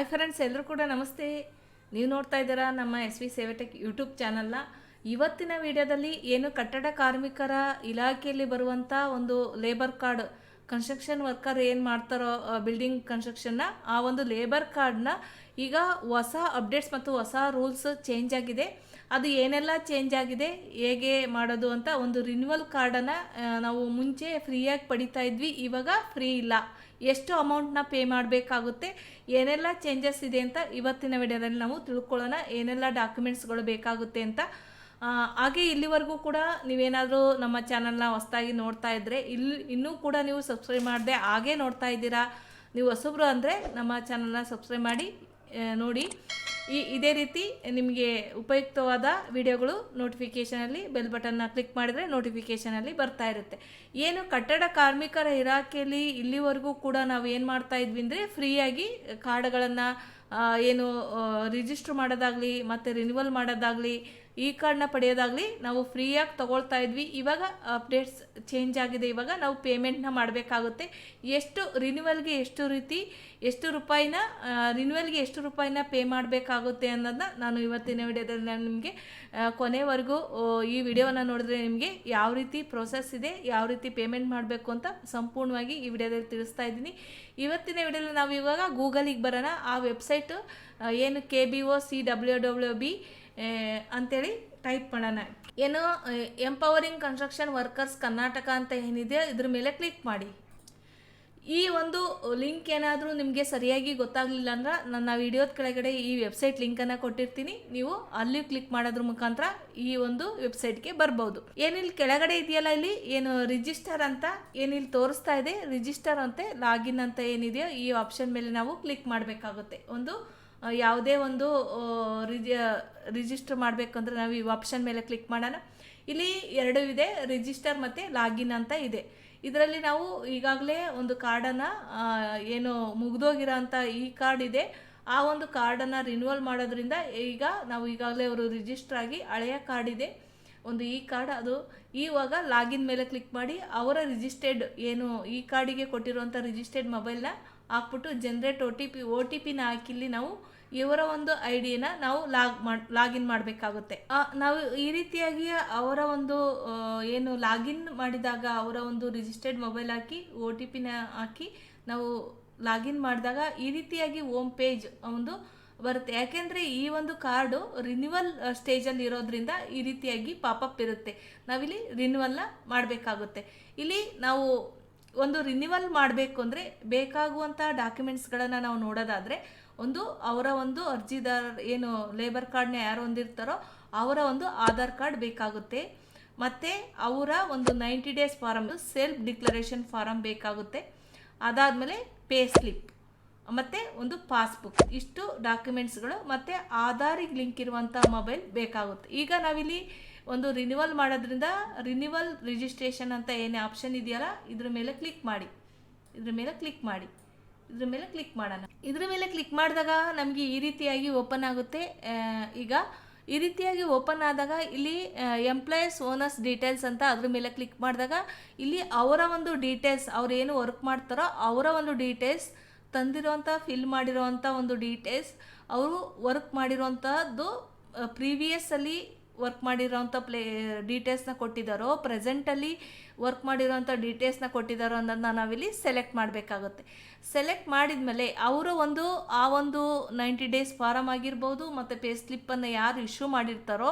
Hi friends, ಎಲ್ಲರೂ ಕೂಡ ನಮಸ್ತೆ. ನೀವು ನೋಡ್ತಾ ಇದ್ದೀರಾ ನಮ್ಮ SV ಸೇವೆ ಟೆಕ್ ಯೂಟ್ಯೂಬ್ ಚಾನಲ್ನ. ಇವತ್ತಿನ ವಿಡಿಯೋದಲ್ಲಿ ಏನು ಕಟ್ಟಡ ಕಾರ್ಮಿಕರ ಇಲಾಖೆಯಲ್ಲಿ ಬರುವಂಥ ಒಂದು ಲೇಬರ್ ಕಾರ್ಡ್, ಕನ್ಸ್ಟ್ರಕ್ಷನ್ ವರ್ಕರ್ ಏನು ಮಾಡ್ತಾರೋ ಬಿಲ್ಡಿಂಗ್ ಕನ್ಸ್ಟ್ರಕ್ಷನ್ನ, ಆ ಒಂದು ಲೇಬರ್ ಕಾರ್ಡ್ನ ಈಗ ಹೊಸ ಅಪ್ಡೇಟ್ಸ್ ಮತ್ತು ಹೊಸ ರೂಲ್ಸ್ ಚೇಂಜ್ ಆಗಿದೆ. ಅದು ಏನೆಲ್ಲ ಚೇಂಜ್ ಆಗಿದೆ, ಹೇಗೆ ಮಾಡೋದು ಅಂತ. ಒಂದು ರಿನ್ಯೂವಲ್ ಕಾರ್ಡನ್ನು ನಾವು ಮುಂಚೆ ಫ್ರೀಯಾಗಿ ಪಡಿತಾ ಇದ್ವಿ, ಇವಾಗ ಫ್ರೀ ಇಲ್ಲ. ಎಷ್ಟು ಅಮೌಂಟ್ನ ಪೇ ಮಾಡಬೇಕಾಗುತ್ತೆ, ಏನೆಲ್ಲ ಚೇಂಜಸ್ ಇದೆ ಅಂತ ಇವತ್ತಿನ ವಿಡಿಯೋದಲ್ಲಿ ನಾವು ತಿಳ್ಕೊಳ್ಳೋಣ. ಏನೆಲ್ಲ ಡಾಕ್ಯುಮೆಂಟ್ಸ್ಗಳು ಬೇಕಾಗುತ್ತೆ ಅಂತ. ಹಾಗೆ ಇಲ್ಲಿವರೆಗೂ ಕೂಡ ನೀವೇನಾದರೂ ನಮ್ಮ ಚಾನಲ್ನ ಹೊಸದಾಗಿ ನೋಡ್ತಾ ಇದ್ದರೆ, ಇನ್ನೂ ಕೂಡ ನೀವು ಸಬ್ಸ್ಕ್ರೈಬ್ ಮಾಡದೆ ಹಾಗೆ ನೋಡ್ತಾ ಇದ್ದೀರಾ, ನೀವು ಹೊಸಬ್ರು ಅಂದರೆ ನಮ್ಮ ಚಾನಲ್ನ ಸಬ್ಸ್ಕ್ರೈಬ್ ಮಾಡಿ ನೋಡಿ. ಇದೇ ರೀತಿ ನಿಮಗೆ ಉಪಯುಕ್ತವಾದ ವಿಡಿಯೋಗಳು ನೋಟಿಫಿಕೇಷನಲ್ಲಿ ಬೆಲ್ ಬಟನ್ನ ಕ್ಲಿಕ್ ಮಾಡಿದರೆ ನೋಟಿಫಿಕೇಷನಲ್ಲಿ ಬರ್ತಾ ಇರುತ್ತೆ. ಏನು ಕಟ್ಟಡ ಕಾರ್ಮಿಕರ ಇಲಾಖೆಯಲ್ಲಿ ಇಲ್ಲಿವರೆಗೂ ಕೂಡ ನಾವು ಏನು ಮಾಡ್ತಾ ಇದ್ವಿ ಅಂದರೆ, ಫ್ರೀಯಾಗಿ ಕಾರ್ಡ್ಗಳನ್ನು ಏನು ರಿಜಿಸ್ಟ್ರ್ ಮಾಡೋದಾಗಲಿ ಮತ್ತು ರಿನ್ಯೂವಲ್ ಮಾಡೋದಾಗಲಿ, ಈ ಕಾರ್ಡ್ನ ಪಡೆಯೋದಾಗಲಿ ನಾವು ಫ್ರೀಯಾಗಿ ತೊಗೊಳ್ತಾ ಇದ್ವಿ. ಇವಾಗ ಅಪ್ಡೇಟ್ಸ್ ಚೇಂಜ್ ಆಗಿದೆ. ಇವಾಗ ನಾವು ಪೇಮೆಂಟ್ನ ಮಾಡಬೇಕಾಗುತ್ತೆ. ರಿನ್ಯೂವಲ್ಗೆ ಎಷ್ಟು ರೂಪಾಯಿನ ರಿನ್ಯೂವಲ್ಗೆ ಎಷ್ಟು ರೂಪಾಯಿನ ಪೇ ಮಾಡಬೇಕಾಗುತ್ತೆ ಅನ್ನೋದನ್ನ ನಾನು ಇವತ್ತಿನ ವಿಡಿಯೋದಲ್ಲಿ ನಾನು ನಿಮಗೆ ಕೊನೆವರೆಗೂ ಈ ವಿಡಿಯೋನ ನೋಡಿದ್ರೆ ನಿಮಗೆ ಯಾವ ರೀತಿ ಪ್ರೋಸೆಸ್ ಇದೆ, ಯಾವ ರೀತಿ ಪೇಮೆಂಟ್ ಮಾಡಬೇಕು ಅಂತ ಸಂಪೂರ್ಣವಾಗಿ ಈ ವಿಡಿಯೋದಲ್ಲಿ ತಿಳಿಸ್ತಾ ಇದ್ದೀನಿ. ಇವತ್ತಿನ ವಿಡಿಯೋದಲ್ಲಿ ನಾವು ಇವಾಗ ಗೂಗಲಿಗೆ ಬರೋಣ. ಆ ವೆಬ್ಸೈಟು ಏನು KBOCWWB ಅಂತೇಳಿ ಟೈಪ್ ಮಾಡೋಣ. ಏನು ಎಂಪವರಿಂಗ್ ಕನ್ಸ್ಟ್ರಕ್ಷನ್ ವರ್ಕರ್ಸ್ ಕರ್ನಾಟಕ ಅಂತ ಏನಿದೆ, ಇದ್ರ ಮೇಲೆ ಕ್ಲಿಕ್ ಮಾಡಿ. ಈ ಒಂದು ಲಿಂಕ್ ಏನಾದರೂ ನಿಮಗೆ ಸರಿಯಾಗಿ ಗೊತ್ತಾಗಲಿಲ್ಲ ಅಂದ್ರೆ ನನ್ನ ವಿಡಿಯೋದ ಕೆಳಗಡೆ ಈ ವೆಬ್ಸೈಟ್ ಲಿಂಕನ್ನು ಕೊಟ್ಟಿರ್ತೀನಿ, ನೀವು ಅಲ್ಲಿ ಕ್ಲಿಕ್ ಮಾಡೋದ್ರ ಮುಖಾಂತರ ಈ ಒಂದು ವೆಬ್ಸೈಟ್ಗೆ ಬರ್ಬೋದು. ಏನಿಲ್ಲಿ ಕೆಳಗಡೆ ಇದೆಯಲ್ಲ, ಇಲ್ಲಿ ಏನು ರಿಜಿಸ್ಟರ್ ಅಂತ ಏನಿಲ್ಲಿ ತೋರಿಸ್ತಾ ಇದೆ, ರಿಜಿಸ್ಟರ್ ಅಂತೆ ಲಾಗಿನ್ ಅಂತ ಏನಿದೆಯೋ ಈ ಆಪ್ಷನ್ ಮೇಲೆ ನಾವು ಕ್ಲಿಕ್ ಮಾಡಬೇಕಾಗುತ್ತೆ. ಯಾವುದೇ ಒಂದು ರಿಜಿಸ್ಟರ್ ಮಾಡಬೇಕಂದ್ರೆ ನಾವು ಈ ಆಪ್ಷನ್ ಮೇಲೆ ಕ್ಲಿಕ್ ಮಾಡೋಣ. ಇಲ್ಲಿ ಎರಡು ಇದೆ, ರಿಜಿಸ್ಟರ್ ಮತ್ತು ಲಾಗಿನ್ ಅಂತ ಇದೆ. ಇದರಲ್ಲಿ ನಾವು ಈಗಾಗಲೇ ಒಂದು ಕಾರ್ಡನ್ನು ಏನು ಮುಗಿದೋಗಿರೋ ಅಂಥ ಈ ಕಾರ್ಡ್ ಇದೆ, ಆ ಒಂದು ಕಾರ್ಡನ್ನು ರಿನ್ಯೂವಲ್ ಮಾಡೋದ್ರಿಂದ ಈಗ ನಾವು ಈಗಾಗಲೇ ಅವರು ರಿಜಿಸ್ಟರ್ ಆಗಿ ಹಳೆಯ ಕಾರ್ಡ್ ಇದೆ ಒಂದು ಈ ಕಾರ್ಡ್, ಅದು ಇವಾಗ ಲಾಗಿನ್ ಮೇಲೆ ಕ್ಲಿಕ್ ಮಾಡಿ ಅವರ ರಿಜಿಸ್ಟರ್ಡ್ ಏನು ಈ ಕಾರ್ಡಿಗೆ ಕೊಟ್ಟಿರುವಂಥ ರಿಜಿಸ್ಟರ್ಡ್ ಮೊಬೈಲ್ನ ಹಾಕ್ಬಿಟ್ಟು ಜನರೇಟ್ OTPನ ಹಾಕಿಲ್ಲಿ ನಾವು ಇವರ ಒಂದು ಐಡಿನ ನಾವು ಲಾಗಿನ್ ಮಾಡಬೇಕಾಗುತ್ತೆ. ನಾವು ಈ ರೀತಿಯಾಗಿ ಅವರ ಒಂದು ಏನು ಲಾಗಿನ್ ಮಾಡಿದಾಗ ಅವರ ಒಂದು ರಿಜಿಸ್ಟರ್ಡ್ ಮೊಬೈಲ್ ಹಾಕಿ OTPನ ಹಾಕಿ ನಾವು ಲಾಗಿನ್ ಮಾಡಿದಾಗ ಈ ರೀತಿಯಾಗಿ ಹೋಮ್ ಪೇಜ್ ಒಂದು ಬರುತ್ತೆ. ಯಾಕೆಂದರೆ ಈ ಒಂದು ಕಾರ್ಡು ರಿನ್ಯೂವಲ್ ಸ್ಟೇಜಲ್ಲಿ ಇರೋದ್ರಿಂದ ಈ ರೀತಿಯಾಗಿ ಪಾಪಪ್ ಇರುತ್ತೆ. ನಾವಿಲ್ಲಿ ರಿನ್ಯೂವಲ್ನ ಮಾಡಬೇಕಾಗುತ್ತೆ. ಇಲ್ಲಿ ನಾವು ಒಂದು ರಿನ್ಯೂವಲ್ ಮಾಡಬೇಕು ಅಂದರೆ ಬೇಕಾಗುವಂಥ ಡಾಕ್ಯುಮೆಂಟ್ಸ್ಗಳನ್ನು ನಾವು ನೋಡೋದಾದರೆ, ಅವರ ಒಂದು ಅರ್ಜಿದಾರ ಏನು ಲೇಬರ್ ಕಾರ್ಡ್ನ ಯಾರು ಹೊಂದಿರ್ತಾರೋ ಅವರ ಒಂದು ಆಧಾರ್ ಕಾರ್ಡ್ ಬೇಕಾಗುತ್ತೆ. ಮತ್ತು ಅವರ ಒಂದು 90 days form, self declaration form ಬೇಕಾಗುತ್ತೆ. ಅದಾದಮೇಲೆ ಪೇ ಸ್ಲಿಪ್ ಮತ್ತು ಒಂದು ಪಾಸ್ಬುಕ್, ಇಷ್ಟು ಡಾಕ್ಯುಮೆಂಟ್ಸ್ಗಳು ಮತ್ತು ಆಧಾರಿಗೆ ಲಿಂಕ್ ಇರುವಂಥ ಮೊಬೈಲ್ ಬೇಕಾಗುತ್ತೆ. ಈಗ ನಾವಿಲ್ಲಿ ಒಂದು ರಿನ್ಯೂವಲ್ ಮಾಡೋದ್ರಿಂದ ರಿನ್ಯೂವಲ್ ರಿಜಿಸ್ಟ್ರೇಷನ್ ಅಂತ ಏನು ಆಪ್ಷನ್ ಇದೆಯಲ್ಲ, ಇದ್ರ ಮೇಲೆ ಕ್ಲಿಕ್ ಮಾಡಿ. ಇದ್ರ ಮೇಲೆ ಕ್ಲಿಕ್ ಮಾಡೋಣ. ಇದ್ರ ಮೇಲೆ ಕ್ಲಿಕ್ ಮಾಡಿದಾಗ ನಮಗೆ ಈ ರೀತಿಯಾಗಿ ಓಪನ್ ಆಗುತ್ತೆ. ಈಗ ಈ ರೀತಿಯಾಗಿ ಓಪನ್ ಆದಾಗ ಇಲ್ಲಿ ಎಂಪ್ಲಾಯೀಸ್ ಓನರ್ಸ್ ಡೀಟೇಲ್ಸ್ ಅಂತ ಅದ್ರ ಮೇಲೆ ಕ್ಲಿಕ್ ಮಾಡಿದಾಗ ಇಲ್ಲಿ ಅವರ ಒಂದು ಡೀಟೇಲ್ಸ್, ಅವ್ರು ಏನು ವರ್ಕ್ ಮಾಡ್ತಾರೋ ಅವರ ಒಂದು ಡೀಟೇಲ್ಸ್, ತಂದಿರೋವಂಥ ಫಿಲ್ ಮಾಡಿರೋವಂಥ ಒಂದು ಡೀಟೇಲ್ಸ್, ಅವರು ವರ್ಕ್ ಮಾಡಿರೋವಂಥದ್ದು ಪ್ರೀವಿಯಸ್ಸಲ್ಲಿ ವರ್ಕ್ ಮಾಡಿರೋವಂಥ ಡೀಟೇಲ್ಸ್ನ ಕೊಟ್ಟಿದ್ದಾರೋ, ಪ್ರೆಸೆಂಟಲ್ಲಿ ವರ್ಕ್ ಮಾಡಿರೋವಂಥ ಡೀಟೇಲ್ಸ್ನ ಕೊಟ್ಟಿದ್ದಾರೋ ಅನ್ನೋದನ್ನ ನಾವಿಲ್ಲಿ ಸೆಲೆಕ್ಟ್ ಮಾಡಬೇಕಾಗುತ್ತೆ. ಸೆಲೆಕ್ಟ್ ಮಾಡಿದ ಮೇಲೆ ಅವರು ಆ ಒಂದು 90 ಡೇಸ್ ಫಾರಮ್ ಆಗಿರ್ಬೋದು ಮತ್ತು ಪೇ ಸ್ಲಿಪ್ಪನ್ನು ಯಾರು ಇಶ್ಯೂ ಮಾಡಿರ್ತಾರೋ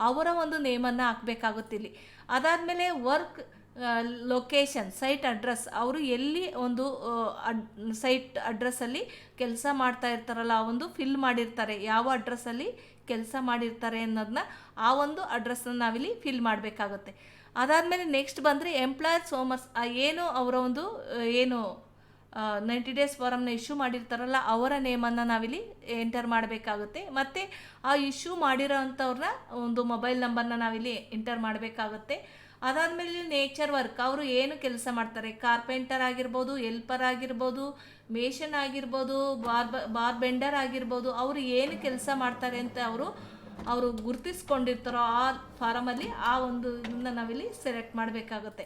ಅವರ ಒಂದು ನೇಮನ್ನು ಹಾಕಬೇಕಾಗುತ್ತೆ ಇಲ್ಲಿ. ಅದಾದಮೇಲೆ ವರ್ಕ್ ಲೊಕೇಶನ್, ಸೈಟ್ ಅಡ್ರೆಸ್, ಅವರು ಎಲ್ಲಿ ಒಂದು ಸೈಟ್ ಅಡ್ರೆಸ್ಸಲ್ಲಿ ಕೆಲಸ ಮಾಡ್ತಾ ಇರ್ತಾರಲ್ಲ ಆ ಒಂದು ಫಿಲ್ ಮಾಡಿರ್ತಾರೆ, ಯಾವ ಅಡ್ರೆಸ್ಸಲ್ಲಿ ಕೆಲಸ ಮಾಡಿರ್ತಾರೆ ಅನ್ನೋದನ್ನ ಆ ಒಂದು ಅಡ್ರೆಸ್ನ ನಾವಿಲ್ಲಿ ಫಿಲ್ ಮಾಡಬೇಕಾಗುತ್ತೆ. ಅದಾದಮೇಲೆ ನೆಕ್ಸ್ಟ್ ಬಂದರೆ ಎಂಪ್ಲಾಯರ್ಸ್ ಓನರ್ಸ್, ಏನು ಅವರ ಒಂದು ಏನು 90 ಡೇಸ್ ಫಾರಮ್ನ ಇಶ್ಯೂ ಮಾಡಿರ್ತಾರಲ್ಲ ಅವರ ನೇಮನ್ನು ನಾವಿಲ್ಲಿ ಎಂಟರ್ ಮಾಡಬೇಕಾಗುತ್ತೆ. ಮತ್ತು ಆ ಇಶ್ಯೂ ಮಾಡಿರೋ ಅಂಥವ್ರನ್ನ ಒಂದು ಮೊಬೈಲ್ ನಂಬರ್ನ ನಾವಿಲ್ಲಿ ಎಂಟರ್ ಮಾಡಬೇಕಾಗುತ್ತೆ. ಅದಾದಮೇಲೆ ನೇಚರ್ ವರ್ಕ್, ಅವರು ಏನು ಕೆಲಸ ಮಾಡ್ತಾರೆ, ಕಾರ್ಪೆಂಟರ್ ಆಗಿರ್ಬೋದು, ಹೆಲ್ಪರ್ ಆಗಿರ್ಬೋದು, ಮೇಷನ್ ಆಗಿರ್ಬೋದು, ಬಾರ್ಬೆಂಡರ್ ಆಗಿರ್ಬೋದು, ಅವರು ಏನು ಕೆಲಸ ಮಾಡ್ತಾರೆ ಅಂತ ಅವರು ಗುರುತಿಸ್ಕೊಂಡಿರ್ತಾರೋ ಆ ಫಾರಮಲ್ಲಿ ಆ ಒಂದು ಇದನ್ನ ನಾವಿಲ್ಲಿ ಸೆಲೆಕ್ಟ್ ಮಾಡಬೇಕಾಗುತ್ತೆ.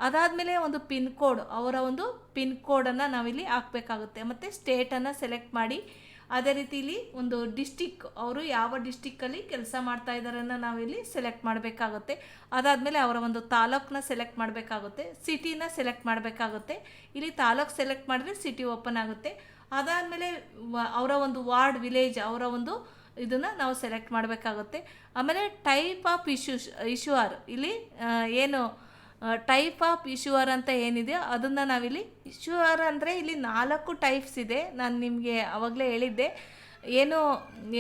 ಅದಾದಮೇಲೆ ಒಂದು ಪಿನ್ ಕೋಡ್, ಅವರ ಒಂದು ಪಿನ್ ಕೋಡನ್ನು ನಾವಿಲ್ಲಿ ಹಾಕಬೇಕಾಗುತ್ತೆ. ಮತ್ತು ಸ್ಟೇಟನ್ನು ಸೆಲೆಕ್ಟ್ ಮಾಡಿ ಅದೇ ರೀತಿ ಇಲ್ಲಿ ಒಂದು ಡಿಸ್ಟಿಕ್, ಅವರು ಯಾವ ಡಿಸ್ಟಿಕ್ಕಲ್ಲಿ ಕೆಲಸ ಮಾಡ್ತಾ ಇದ್ದಾರೆ ಅನ್ನೋ ನಾವಿಲ್ಲಿ ಸೆಲೆಕ್ಟ್ ಮಾಡಬೇಕಾಗುತ್ತೆ. ಅದಾದಮೇಲೆ ಅವರ ಒಂದು ತಾಲೂಕನ್ನ ಸೆಲೆಕ್ಟ್ ಮಾಡಬೇಕಾಗುತ್ತೆ, ಸಿಟಿನ ಸೆಲೆಕ್ಟ್ ಮಾಡಬೇಕಾಗುತ್ತೆ. ಇಲ್ಲಿ ತಾಲೂಕು ಸೆಲೆಕ್ಟ್ ಮಾಡಿದ್ರೆ ಸಿಟಿ ಓಪನ್ ಆಗುತ್ತೆ. ಅದಾದಮೇಲೆ ಅವರ ಒಂದು ವಾರ್ಡ್, ವಿಲೇಜ್, ಅವರ ಒಂದು ಇದನ್ನು ನಾವು ಸೆಲೆಕ್ಟ್ ಮಾಡಬೇಕಾಗುತ್ತೆ. ಆಮೇಲೆ ಟೈಪ್ ಆಫ್ ಇಶ್ಯೂವರ್, ಇಲ್ಲಿ ಏನು ಟೈಪ್ ಆಫ್ ಇಶ್ಯೂವರ್ ಅಂತ ಏನಿದೆಯೋ ಅದನ್ನು ನಾವಿಲ್ಲಿ, ಇಶ್ಯೂವರ್ ಅಂದರೆ ಇಲ್ಲಿ 4 ಟೈಪ್ಸ್ ಇದೆ. ನಾನು ನಿಮಗೆ ಆವಾಗಲೇ ಹೇಳಿದ್ದೆ, ಏನು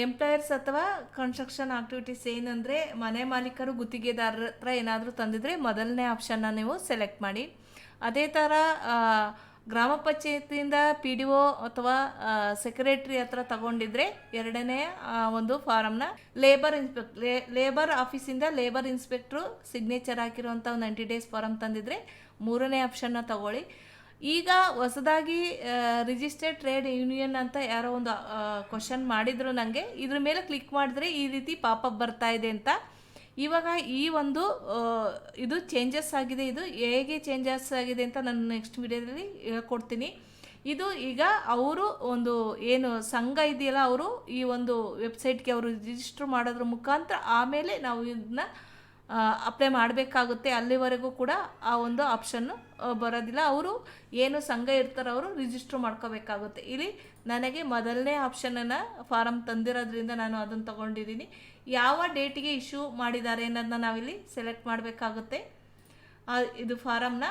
ಎಂಪ್ಲಾಯರ್ಸ್ ಅಥವಾ ಕನ್ಸ್ಟ್ರಕ್ಷನ್ ಆಕ್ಟಿವಿಟೀಸ್ ಏನಂದರೆ ಮನೆ ಮಾಲೀಕರು ಗುತ್ತಿಗೆದಾರರ ಹತ್ರ ಏನಾದರೂ ತಂದಿದ್ರೆ ಮೊದಲನೇ ಆಪ್ಷನ್ನ ನೀವು ಸೆಲೆಕ್ಟ್ ಮಾಡಿ. ಅದೇ ಥರ ಗ್ರಾಮ ಪಂಚಾಯತಿಯಿಂದ PDO ಅಥವಾ ಸೆಕ್ರೆಟ್ರಿ ಹತ್ರ ತಗೊಂಡಿದ್ರೆ ಎರಡನೇ ಒಂದು ಫಾರಮ್ನ ಲೇಬರ್ ಆಫೀಸಿಂದ ಲೇಬರ್ ಇನ್ಸ್ಪೆಕ್ಟ್ರು ಸಿಗ್ನೇಚರ್ ಹಾಕಿರುವಂಥ 90 ಡೇಸ್ ಫಾರಮ್ ತಂದಿದ್ರೆ ಮೂರನೇ ಆಪ್ಷನ್ನ ತಗೊಳ್ಳಿ. ಈಗ ಹೊಸದಾಗಿ ರಿಜಿಸ್ಟರ್ಡ್ ಟ್ರೇಡ್ ಯೂನಿಯನ್ ಅಂತ ಯಾರೋ ಒಂದು ಕ್ವಶನ್ ಮಾಡಿದ್ರು ನನಗೆ. ಇದ್ರ ಮೇಲೆ ಕ್ಲಿಕ್ ಮಾಡಿದ್ರೆ ಈ ರೀತಿ ಪಾಪಪ್ ಬರ್ತಾ ಇದೆ ಅಂತ. ಇವಾಗ ಈ ಒಂದು ಇದು ಚೇಂಜಸ್ ಆಗಿದೆ. ಇದು ಹೇಗೆ ಚೇಂಜಸ್ ಆಗಿದೆ ಅಂತ ನಾನು ನೆಕ್ಸ್ಟ್ ವಿಡಿಯೋದಲ್ಲಿ ಹೇಳ್ಕೊಡ್ತೀನಿ. ಇದು ಈಗ ಅವರು ಒಂದು ಏನು ಸಂಘ ಇದೆಯಲ್ಲ, ಅವರು ಈ ಒಂದು ವೆಬ್ಸೈಟ್ಗೆ ಅವರು ರಿಜಿಸ್ಟರ್ ಮಾಡೋದ್ರ ಮುಖಾಂತರ ಆಮೇಲೆ ನಾವು ಇದನ್ನ ಅಪ್ಲೈ ಮಾಡಬೇಕಾಗುತ್ತೆ. ಅಲ್ಲಿವರೆಗೂ ಕೂಡ ಆ ಒಂದು ಆಪ್ಷನ್ನು ಬರೋದಿಲ್ಲ. ಅವರು ಏನು ಸಂಘ ಇರ್ತಾರೋ ಅವರು ರಿಜಿಸ್ಟರ್ ಮಾಡ್ಕೋಬೇಕಾಗುತ್ತೆ. ಇಲ್ಲಿ ನನಗೆ ಮೊದಲನೇ ಆಪ್ಷನನ್ನು ಫಾರಮ್ ತಂದಿರೋದ್ರಿಂದ ನಾನು ಅದನ್ನು ತೊಗೊಂಡಿದ್ದೀನಿ. ಯಾವ ಡೇಟಿಗೆ ಇಶ್ಯೂ ಮಾಡಿದ್ದಾರೆ ಅನ್ನೋದನ್ನ ನಾವಿಲ್ಲಿ ಸೆಲೆಕ್ಟ್ ಮಾಡಬೇಕಾಗುತ್ತೆ. ಇದು ಫಾರಮ್ನ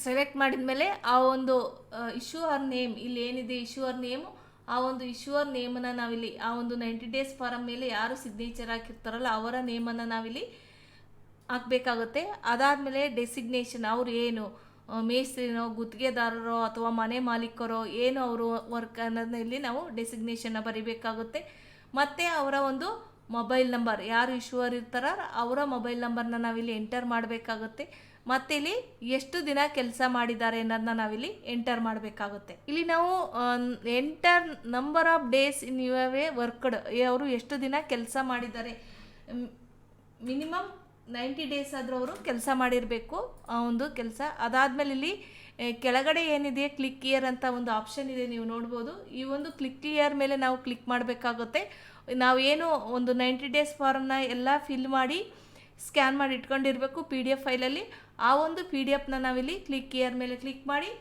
ಸೆಲೆಕ್ಟ್ ಮಾಡಿದ ಮೇಲೆ ಆ ಒಂದು ಇಶ್ಯೂವರ್ ನೇಮ್, ಇಲ್ಲಿ ಏನಿದೆ ಇಶ್ಯೂವರ್ ನೇಮು, ಆ ಒಂದು ಇಶ್ಯೂವರ್ ನೇಮನ್ನು ನಾವಿಲ್ಲಿ ಆ ಒಂದು 90 ಡೇಸ್ ಫಾರಮ್ ಮೇಲೆ ಯಾರು ಸಿಗ್ನೇಚರ್ ಹಾಕಿರ್ತಾರಲ್ಲ ಅವರ ನೇಮನ್ನು ನಾವಿಲ್ಲಿ ಹಾಕಬೇಕಾಗುತ್ತೆ. ಅದಾದಮೇಲೆ ಡೆಸಿಗ್ನೇಷನ್, ಅವರು ಏನು ಮೇಸ್ತ್ರಿನೋ ಗುತ್ತಿಗೆದಾರರೋ ಅಥವಾ ಮನೆ ಮಾಲೀಕರೋ ಏನು ಅವರು ವರ್ಕ್ ಅನ್ನೋದನ್ನ ಇಲ್ಲಿ ನಾವು ಡೆಸಿಗ್ನೇಷನ್ನ ಬರೀಬೇಕಾಗುತ್ತೆ. ಮತ್ತು ಅವರ ಒಂದು ಮೊಬೈಲ್ ನಂಬರ್, ಯಾರು ಇಶ್ಯೂವರ್ ಇರ್ತಾರ ಅವರ ಮೊಬೈಲ್ ನಂಬರ್ನ ನಾವಿಲ್ಲಿ ಎಂಟರ್ ಮಾಡಬೇಕಾಗುತ್ತೆ. ಮತ್ತು ಇಲ್ಲಿ ಎಷ್ಟು ದಿನ ಕೆಲಸ ಮಾಡಿದ್ದಾರೆ ಅನ್ನೋದನ್ನ ನಾವಿಲ್ಲಿ ಎಂಟರ್ ಮಾಡಬೇಕಾಗುತ್ತೆ. ಇಲ್ಲಿ ನಾವು enter number of days in your worked, ಅವರು ಎಷ್ಟು ದಿನ ಕೆಲಸ ಮಾಡಿದ್ದಾರೆ, ಮಿನಿಮಮ್ 90 ಡೇಸ್ ಆದರೂ ಅವರು ಕೆಲಸ ಮಾಡಿರಬೇಕು ಆ ಒಂದು ಕೆಲಸ. ಅದಾದಮೇಲೆ ಇಲ್ಲಿ ಕೆಳಗಡೆ ಏನಿದೆ ಕ್ಲಿಕ್ ಇಯರ್ ಅಂತ ಒಂದು ಆಪ್ಷನ್ ಇದೆ, ನೀವು ನೋಡ್ಬೋದು. ಈ ಒಂದು ಕ್ಲಿಕ್ ಇಯರ್ ಮೇಲೆ ನಾವು ಕ್ಲಿಕ್ ಮಾಡಬೇಕಾಗುತ್ತೆ. ನಾವೇನು ಒಂದು 90 ಡೇಸ್ ಫಾರ್ಮ್ನ ಎಲ್ಲ ಫಿಲ್ ಮಾಡಿ ಸ್ಕ್ಯಾನ್ ಮಾಡಿ ಇಟ್ಕೊಂಡಿರಬೇಕು PDF ಫೈಲಲ್ಲಿ. ಆ ಒಂದು PDFನ ನಾವಿಲ್ಲಿ ಕ್ಲಿಕ್ ಇಯರ್ ಮೇಲೆ ಕ್ಲಿಕ್ ಮಾಡಿ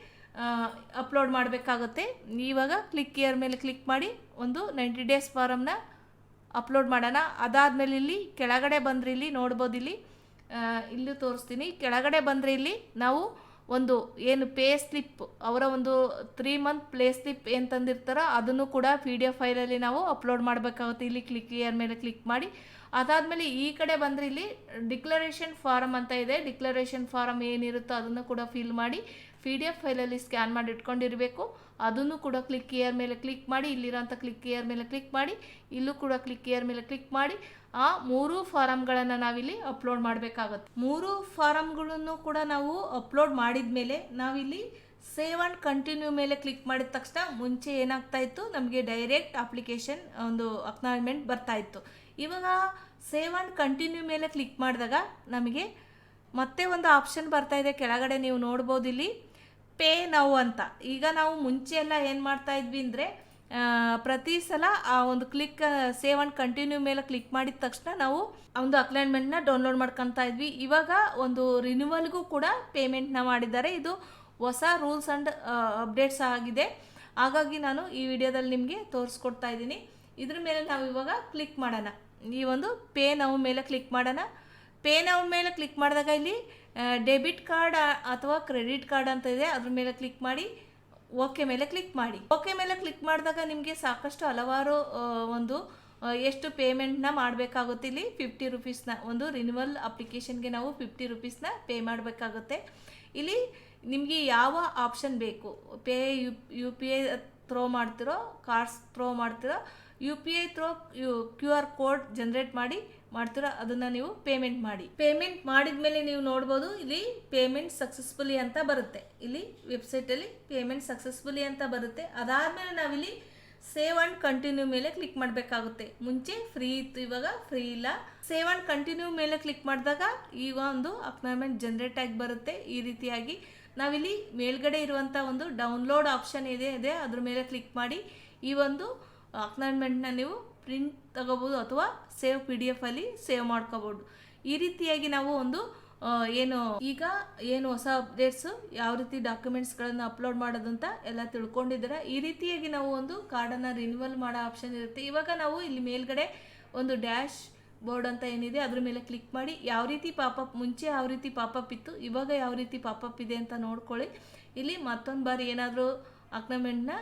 ಅಪ್ಲೋಡ್ ಮಾಡಬೇಕಾಗುತ್ತೆ. ಇವಾಗ ಕ್ಲಿಕ್ ಇಯರ್ ಮೇಲೆ ಕ್ಲಿಕ್ ಮಾಡಿ ಒಂದು 90 ಡೇಸ್ ಫಾರಮ್ನ ಅಪ್ಲೋಡ್ ಮಾಡೋಣ. ಅದಾದಮೇಲೆ ಇಲ್ಲಿ ಕೆಳಗಡೆ ಬಂದರೆ ಇಲ್ಲಿ ನೋಡ್ಬೋದು, ಇಲ್ಲೂ ತೋರಿಸ್ತೀನಿ. ಕೆಳಗಡೆ ಬಂದರೆ ಇಲ್ಲಿ ನಾವು ಒಂದು ಏನು ಪೇ ಸ್ಲಿಪ್, ಅವರ ಒಂದು 3 ಮಂತ್ ಪ್ಲೇ ಸ್ಲಿಪ್ ಏನು ತಂದಿರ್ತಾರೋ ಅದನ್ನು ಕೂಡ PDF ಫೈಲಲ್ಲಿ ನಾವು ಅಪ್ಲೋಡ್ ಮಾಡಬೇಕಾಗುತ್ತೆ. ಇಲ್ಲಿ ಕ್ಲಿಕ್ ಇಯರ್ ಮೇಲೆ ಕ್ಲಿಕ್ ಮಾಡಿ ಅದಾದಮೇಲೆ ಈ ಕಡೆ ಬಂದರೆ ಇಲ್ಲಿ ಡಿಕ್ಲರೇಷನ್ ಫಾರಮ್ ಅಂತ ಇದೆ. ಡಿಕ್ಲರೇಷನ್ ಫಾರಮ್ ಏನಿರುತ್ತೋ ಅದನ್ನು ಕೂಡ ಫಿಲ್ ಮಾಡಿ PDF ಫೈಲಲ್ಲಿ ಸ್ಕ್ಯಾನ್ ಮಾಡಿ ಇಟ್ಕೊಂಡಿರಬೇಕು. ಅದನ್ನು ಕೂಡ ಕ್ಲಿಕ್ ಇಯರ್ ಮೇಲೆ ಕ್ಲಿಕ್ ಮಾಡಿ, ಇಲ್ಲಿರೋಂಥ ಕ್ಲಿಕ್ ಇಯರ್ ಮೇಲೆ ಕ್ಲಿಕ್ ಮಾಡಿ, ಇಲ್ಲೂ ಕೂಡ ಕ್ಲಿಕ್ ಇಯರ್ ಮೇಲೆ ಕ್ಲಿಕ್ ಮಾಡಿ ಆ 3 ಫಾರಮ್ಗಳನ್ನು ನಾವಿಲ್ಲಿ ಅಪ್ಲೋಡ್ ಮಾಡಬೇಕಾಗುತ್ತೆ. 3 ಫಾರಮ್ಗಳನ್ನು ಕೂಡ ನಾವು ಅಪ್ಲೋಡ್ ಮಾಡಿದ ಮೇಲೆ ನಾವಿಲ್ಲಿ ಸೇವ್ ಆ್ಯಂಡ್ ಕಂಟಿನ್ಯೂ ಮೇಲೆ ಕ್ಲಿಕ್ ಮಾಡಿದ ತಕ್ಷಣ ಮುಂಚೆ ಏನಾಗ್ತಾ ಇತ್ತು, ನಮಗೆ ಡೈರೆಕ್ಟ್ ಅಪ್ಲಿಕೇಶನ್ ಒಂದು ಅಕ್ನಾಲಜ್ಮೆಂಟ್ ಬರ್ತಾ ಇತ್ತು. ಇವಾಗ ಸೇವ್ ಆ್ಯಂಡ್ ಕಂಟಿನ್ಯೂ ಮೇಲೆ ಕ್ಲಿಕ್ ಮಾಡಿದಾಗ ನಮಗೆ ಮತ್ತೆ ಒಂದು ಆಪ್ಷನ್ ಬರ್ತಾ ಇದೆ ಕೆಳಗಡೆ, ನೀವು ನೋಡ್ಬೋದು ಇಲ್ಲಿ ಪೇ ನೌ ಅಂತ. ಈಗ ನಾವು ಮುಂಚೆ ಎಲ್ಲ ಏನು ಮಾಡ್ತಾ ಇದ್ವಿ ಅಂದರೆ ಪ್ರತಿ ಸಲ ಆ ಒಂದು ಸೇವ್ ಆ್ಯಂಡ್ ಕಂಟಿನ್ಯೂ ಮೇಲೆ ಕ್ಲಿಕ್ ಮಾಡಿದ ತಕ್ಷಣ ನಾವು ಒಂದು ಅಕ್ನಾಲಜ್ಮೆಂಟ್ನ ಡೌನ್ಲೋಡ್ ಮಾಡ್ಕೊತಾ ಇದ್ವಿ. ಇವಾಗ ಒಂದು ರಿನ್ಯೂವಲ್ಗೂ ಕೂಡ ಪೇಮೆಂಟ್ನ ಮಾಡಿದ್ದಾರೆ. ಇದು ಹೊಸ ರೂಲ್ಸ್ ಆ್ಯಂಡ್ ಅಪ್ಡೇಟ್ಸ್ ಆಗಿದೆ. ಹಾಗಾಗಿ ನಾನು ಈ ವಿಡಿಯೋದಲ್ಲಿ ನಿಮಗೆ ತೋರಿಸ್ಕೊಡ್ತಾ ಇದ್ದೀನಿ. ಇದ್ರ ಮೇಲೆ ನಾವು ಇವಾಗ ಕ್ಲಿಕ್ ಮಾಡೋಣ. ಈ ಒಂದು ಪೇ ನೌ ಮೇಲೆ ಕ್ಲಿಕ್ ಮಾಡೋಣ. ಪೇ ನೌ ಮೇಲೆ ಕ್ಲಿಕ್ ಮಾಡಿದಾಗ ಇಲ್ಲಿ ಡೆಬಿಟ್ ಕಾರ್ಡ್ ಅಥವಾ ಕ್ರೆಡಿಟ್ ಕಾರ್ಡ್ ಅಂತ ಇದೆ, ಅದ್ರ ಮೇಲೆ ಕ್ಲಿಕ್ ಮಾಡಿ ಓಕೆ ಮೇಲೆ ಕ್ಲಿಕ್ ಮಾಡಿ. ಓಕೆ ಮೇಲೆ ಕ್ಲಿಕ್ ಮಾಡಿದಾಗ ನಿಮಗೆ ಸಾಕಷ್ಟು ಹಲವಾರು ಒಂದು ಎಷ್ಟು ಪೇಮೆಂಟ್ನ ಮಾಡಬೇಕಾಗುತ್ತೆ. ಇಲ್ಲಿ 50 ರುಪೀಸ್ನ ಒಂದು ರಿನ್ಯೂವಲ್ ಅಪ್ಲಿಕೇಶನ್ಗೆ ನಾವು 50 ರುಪೀಸ್ನ ಪೇ ಮಾಡಬೇಕಾಗುತ್ತೆ. ಇಲ್ಲಿ ನಿಮಗೆ ಯಾವ ಆಪ್ಷನ್ ಬೇಕು, ಪೇ UPI ಥ್ರೋ ಮಾಡ್ತಿರೋ, ಕಾರ್ಡ್ಸ್ ಥ್ರೋ ಮಾಡ್ತಿರೋ, UPI through QR code generate ಮಾಡ್ತಿರೋ ಅದನ್ನು ನೀವು ಪೇಮೆಂಟ್ ಮಾಡಿ. ಪೇಮೆಂಟ್ ಮಾಡಿದ ಮೇಲೆ ನೀವು ನೋಡ್ಬೋದು ಇಲ್ಲಿ ಪೇಮೆಂಟ್ ಸಕ್ಸಸ್ಫುಲಿ ಅಂತ ಬರುತ್ತೆ. ಇಲ್ಲಿ ವೆಬ್ಸೈಟಲ್ಲಿ ಪೇಮೆಂಟ್ ಸಕ್ಸಸ್ಫುಲಿ ಅಂತ ಬರುತ್ತೆ. ಅದಾದಮೇಲೆ ನಾವಿಲ್ಲಿ ಸೇವ್ ಆ್ಯಂಡ್ ಕಂಟಿನ್ಯೂ ಮೇಲೆ ಕ್ಲಿಕ್ ಮಾಡಬೇಕಾಗುತ್ತೆ. ಮುಂಚೆ ಫ್ರೀ ಇತ್ತು, ಇವಾಗ ಫ್ರೀ ಇಲ್ಲ. ಸೇವ್ ಆ್ಯಂಡ್ ಕಂಟಿನ್ಯೂ ಮೇಲೆ ಕ್ಲಿಕ್ ಮಾಡಿದಾಗ ಈಗ ಒಂದು ಅಕ್ನಾಲಜ್ಮೆಂಟ್ ಜನ್ರೇಟ್ ಆಗಿ ಬರುತ್ತೆ. ಈ ರೀತಿಯಾಗಿ ನಾವಿಲ್ಲಿ ಮೇಲ್ಗಡೆ ಇರುವಂಥ ಒಂದು ಡೌನ್ಲೋಡ್ ಆಪ್ಷನ್ ಇದೆ ಅದ್ರ ಮೇಲೆ ಕ್ಲಿಕ್ ಮಾಡಿ ಈ ಒಂದು ಅಕ್ನಾಲಜ್ಮೆಂಟ್ನ ನೀವು ಪ್ರಿಂಟ್ ತಗೋಬೋದು ಅಥವಾ ಸೇವ್ PDF ಅಲ್ಲಿ ಸೇವ್ ಮಾಡ್ಕೋಬೋದು. ಈ ರೀತಿಯಾಗಿ ನಾವು ಒಂದು ಏನು ಹೊಸ ಅಪ್ಡೇಟ್ಸು ಯಾವ ರೀತಿ ಡಾಕ್ಯುಮೆಂಟ್ಸ್ಗಳನ್ನು ಅಪ್ಲೋಡ್ ಮಾಡೋದಂತ ಎಲ್ಲ ತಿಳ್ಕೊಂಡಿದ್ದೀರಾ. ಈ ರೀತಿಯಾಗಿ ನಾವು ಒಂದು ಕಾರ್ಡನ್ನು ರಿನ್ಯೂವಲ್ ಮಾಡೋ ಆಪ್ಷನ್ ಇರುತ್ತೆ. ಇವಾಗ ನಾವು ಇಲ್ಲಿ ಮೇಲ್ಗಡೆ ಒಂದು ಡ್ಯಾಶ್ ಬೋರ್ಡ್ ಅಂತ ಏನಿದೆ ಅದ್ರ ಮೇಲೆ ಕ್ಲಿಕ್ ಮಾಡಿ ಯಾವ ರೀತಿ ಪಾಪಪ್ ಮುಂಚೆ ಯಾವ ರೀತಿ ಪಾಪಪ್ ಇತ್ತು ಇವಾಗ ಯಾವ ರೀತಿ ಪಾಪಪ್ ಇದೆ ಅಂತ ನೋಡ್ಕೊಳ್ಳಿ. ಇಲ್ಲಿ ಮತ್ತೊಂದು ಬಾರಿ ಏನಾದರೂ ಅಕ್ನಾಲಜ್ಮೆಂಟ್ನ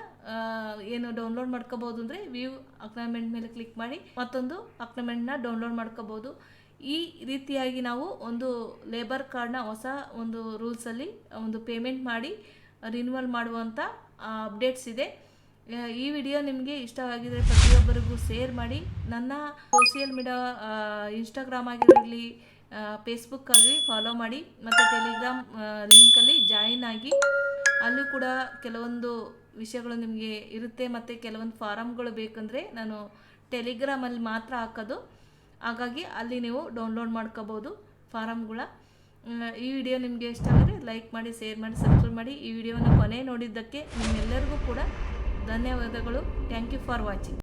ಏನು ಡೌನ್ಲೋಡ್ ಮಾಡ್ಕೋಬೋದು ಅಂದರೆ ವ್ಯೂ ಅಕ್ನಾಲಜ್ಮೆಂಟ್ ಮೇಲೆ ಕ್ಲಿಕ್ ಮಾಡಿ ಮತ್ತೊಂದು ಅಕ್ನಾಲಜ್ಮೆಂಟ್ನ ಡೌನ್ಲೋಡ್ ಮಾಡ್ಕೋಬೋದು. ಈ ರೀತಿಯಾಗಿ ನಾವು ಒಂದು ಲೇಬರ್ ಕಾರ್ಡ್ನ ಹೊಸ ಒಂದು ರೂಲ್ಸಲ್ಲಿ ಒಂದು ಪೇಮೆಂಟ್ ಮಾಡಿ ರಿನ್ಯೂವಲ್ ಮಾಡುವಂಥ ಅಪ್ಡೇಟ್ಸ್ ಇದೆ. ಈ ವಿಡಿಯೋ ನಿಮಗೆ ಇಷ್ಟವಾಗಿದ್ದರೆ ಪ್ರತಿಯೊಬ್ಬರಿಗೂ ಶೇರ್ ಮಾಡಿ. ನನ್ನ ಸೋಷಿಯಲ್ ಮೀಡಿಯಾ ಇನ್ಸ್ಟಾಗ್ರಾಮ್ ಆಗಿರಲಿ ಫೇಸ್ಬುಕ್ ಆಗಲಿ ಫಾಲೋ ಮಾಡಿ ಮತ್ತು ಟೆಲಿಗ್ರಾಮ್ ಲಿಂಕಲ್ಲಿ ಜಾಯಿನ್ ಆಗಿ. ಅಲ್ಲೂ ಕೂಡ ಕೆಲವೊಂದು ವಿಷಯಗಳು ನಿಮಗೆ ಇರುತ್ತೆ ಮತ್ತು ಕೆಲವೊಂದು ಫಾರಮ್ಗಳು ಬೇಕಂದರೆ ನಾನು ಟೆಲಿಗ್ರಾಮಲ್ಲಿ ಮಾತ್ರ ಹಾಕೋದು, ಹಾಗಾಗಿ ಅಲ್ಲಿ ನೀವು ಡೌನ್ಲೋಡ್ ಮಾಡ್ಕೋಬೋದು ಫಾರಮ್ಗಳ. ಈ ವಿಡಿಯೋ ನಿಮಗೆ ಇಷ್ಟ ಆದರೆ ಲೈಕ್ ಮಾಡಿ, ಶೇರ್ ಮಾಡಿ, ಸಬ್ಸ್ಕ್ರೈಬ್ ಮಾಡಿ. ಈ ವಿಡಿಯೋನ ಕೊನೆ ನೋಡಿದ್ದಕ್ಕೆ ನಿಮ್ಮೆಲ್ಲರಿಗೂ ಕೂಡ ಧನ್ಯವಾದಗಳು. Thank you for watching.